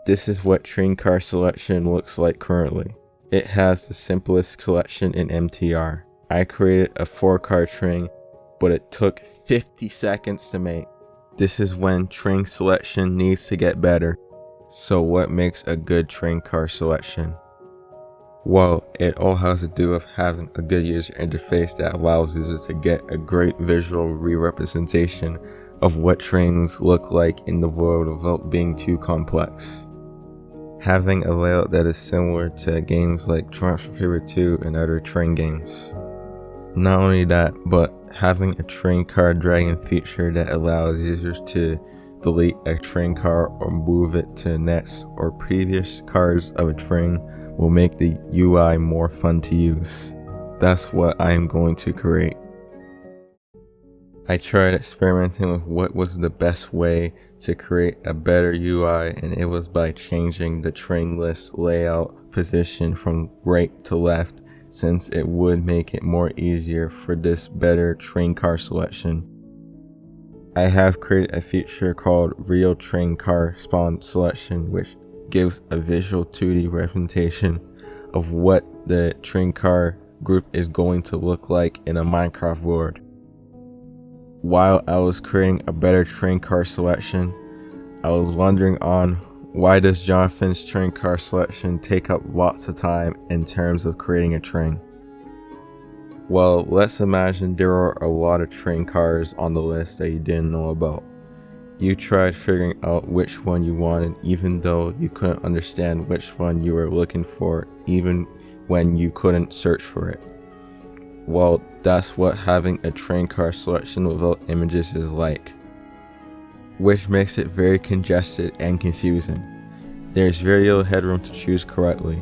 This is what train car selection looks like currently. It has the simplest selection in MTR. I created a 4-car train, but it took 50 seconds to make. This is when train selection needs to get better. So what makes a good train car selection? Well, it all has to do with having a good user interface that allows users to get a great visual re-representation of what trains look like in the world without being too complex. Having a layout that is similar to games like Transfer Fever 2 and other train games. Not only that, but having a train car dragging feature that allows users to delete a train car or move it to next or previous cars of a train will make the UI more fun to use. That's what I am going to create. I tried experimenting with what was the best way to create a better UI, and it was by changing the train list layout position from right to left, since it would make it more easier for this better train car selection. I have created a feature called Real Train Car Spawn Selection, which gives a visual 2D representation of what the train car group is going to look like in a Minecraft world. While I was creating a better train car selection, I was wondering on why does Jonathan's train car selection take up lots of time in terms of creating a train? Well, let's imagine there are a lot of train cars on the list that you didn't know about. You tried figuring out which one you wanted even though you couldn't understand which one you were looking for even when you couldn't search for it. Well, that's what having a train car selection without images is like, which makes it very congested and confusing. There's very little headroom to choose correctly.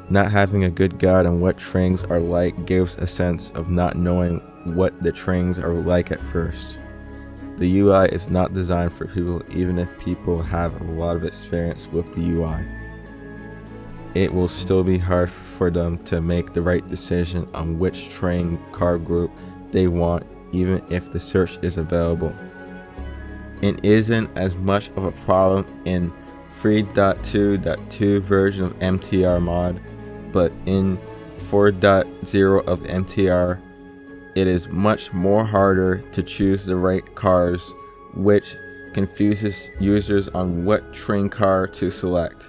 Not having a good guide on what trains are like gives a sense of not knowing what the trains are like at first. The UI is not designed for people even if people have a lot of experience with the UI. It will still be hard for them to make the right decision on which train car group they want even if the search is available. It isn't as much of a problem in 3.2.2 version of MTR Mod, but in 4.0 of MTR, it is much more harder to choose the right cars, which confuses users on what train car to select.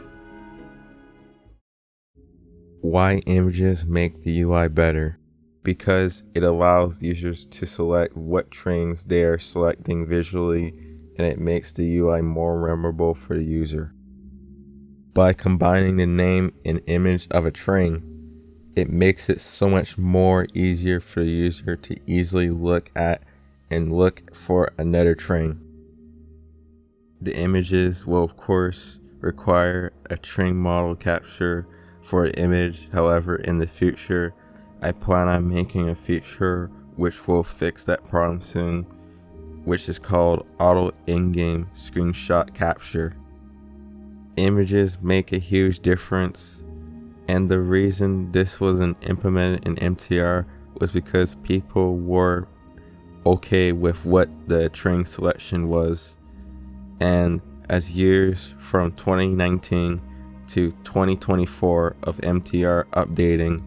Why images make the UI better? Because it allows users to select what trains they are selecting visually, and it makes the UI more memorable for the user. By combining the name and image of a train, it makes it so much more easier for the user to easily look at and look for another train. The images will of course require a train model capture for an image. However, in the future, I plan on making a feature which will fix that problem soon, which is called auto in-game screenshot capture. Images make a huge difference, and the reason this wasn't implemented in MTR was because people were okay with what the train selection was, and as years from 2019 to 2024 of MTR updating,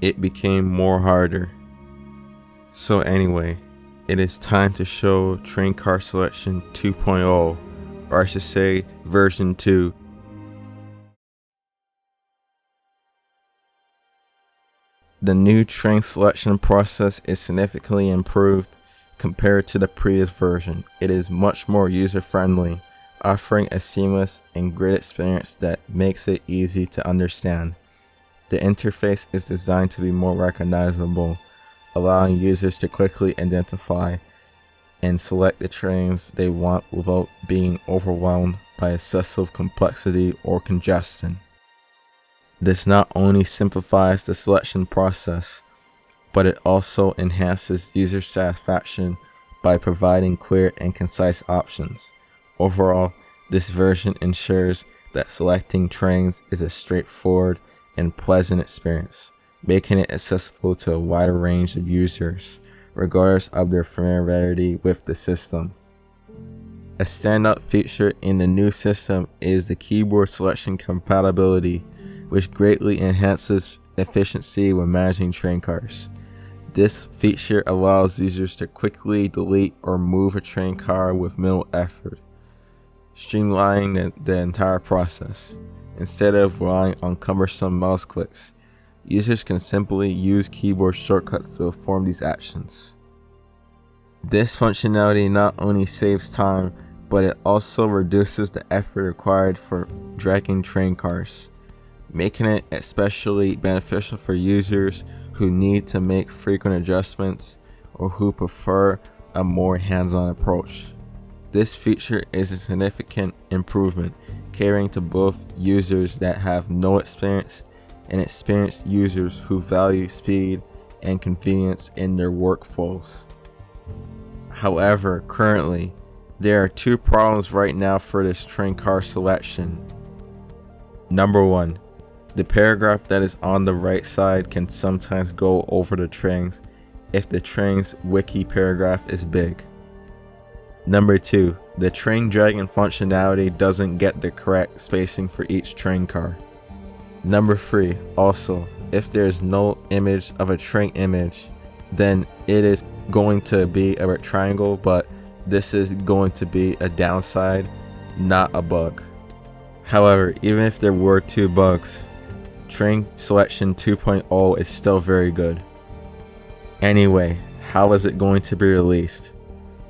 it became more harder. So anyway, it is time to show train car selection 2.0, or I should say version 2. The new train selection process is significantly improved compared to the previous version. It is much more user-friendly, offering a seamless and great experience that makes it easy to understand. The interface is designed to be more recognizable, allowing users to quickly identify and select the trains they want without being overwhelmed by excessive complexity or congestion. This not only simplifies the selection process, but it also enhances user satisfaction by providing clear and concise options. Overall, this version ensures that selecting trains is a straightforward and pleasant experience, making it accessible to a wider range of users, regardless of their familiarity with the system. A standout feature in the new system is the keyboard selection compatibility, which greatly enhances efficiency when managing train cars. This feature allows users to quickly delete or move a train car with minimal effort, streamlining the entire process. Instead of relying on cumbersome mouse clicks, users can simply use keyboard shortcuts to perform these actions. This functionality not only saves time, but it also reduces the effort required for dragging train cars, making it especially beneficial for users who need to make frequent adjustments or who prefer a more hands-on approach. This feature is a significant improvement, catering to both users that have no experience and experienced users who value speed and convenience in their workflows. However, currently, there are two problems right now for this train car selection. Number one, the paragraph that is on the right side can sometimes go over the trains if the train's wiki paragraph is big. Number two, the train dragging functionality doesn't get the correct spacing for each train car. Number three, also, if there's no image of a train image, then it is going to be a rectangle, but this is going to be a downside, not a bug. However, even if there were two bugs, Train Selection 2.0 is still very good. Anyway, how is it going to be released?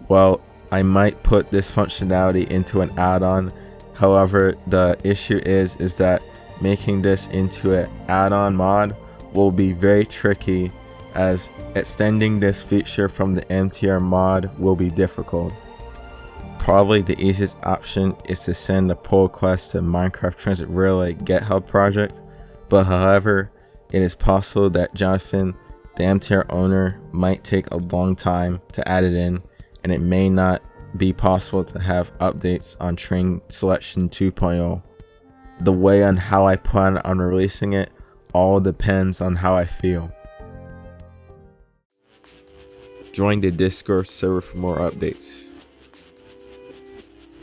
Well, I might put this functionality into an add-on. However, the issue is that making this into an add-on mod will be very tricky, as extending this feature from the MTR mod will be difficult. Probably the easiest option is to send a pull request to MinecraftTransitrailway GitHub project, but however, it is possible that Jonathan, the MTR owner, might take a long time to add it in, and it may not be possible to have updates on Train Selection 2.0. The way on how I plan on releasing it all depends on how I feel. Join the Discord server for more updates.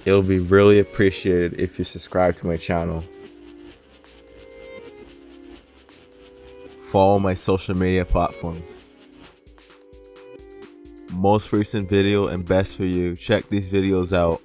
It will be really appreciated if you subscribe to my channel. Follow my social media platforms. Most recent video and best for you. Check these videos out.